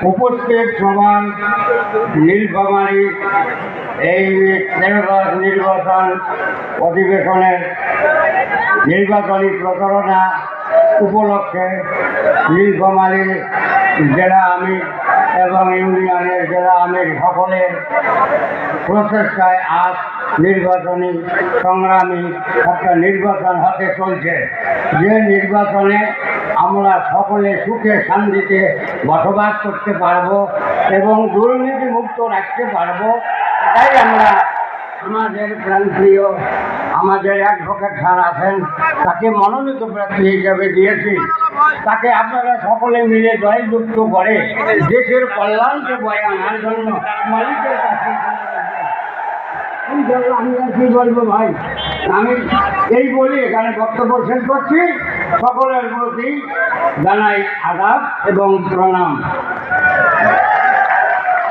উপস্থিত সভার নীলফামারী এই 13 নির্বাচন অধিবেশনের নির্বাচনী প্রচারণা উপলক্ষে নীলফামারী জেলা আমির এবং ইউনিয়নের জেলা আমির সকলের প্রচেষ্টায় আজ নির্বাচনী সংগ্রামী একটা নির্বাচন হাতে চলছে, যে নির্বাচনে আমরা সকলে সুখে শান্তিতে বসবাস করতে পারবো এবং দুর্নীতিমুক্ত রাখতে পারবো। তাই আমরা আমাদের প্রাণপ্রিয় আমাদের অ্যাডভোকেট স্যার আছেন, তাকে মনোনীত প্রার্থী হিসাবে দিয়েছি। তাকে আপনারা সকলে মিলে জয়যুক্ত করে দেশের কল্যাণকে বয়ে আনার জন্য মালিকের কাছে আমি আর কি বলবো ভাই, আমি এই বলি এখানে বক্তব্য শেষ করছি। সকলের প্রতি জানাই আদাব এবং প্রণাম।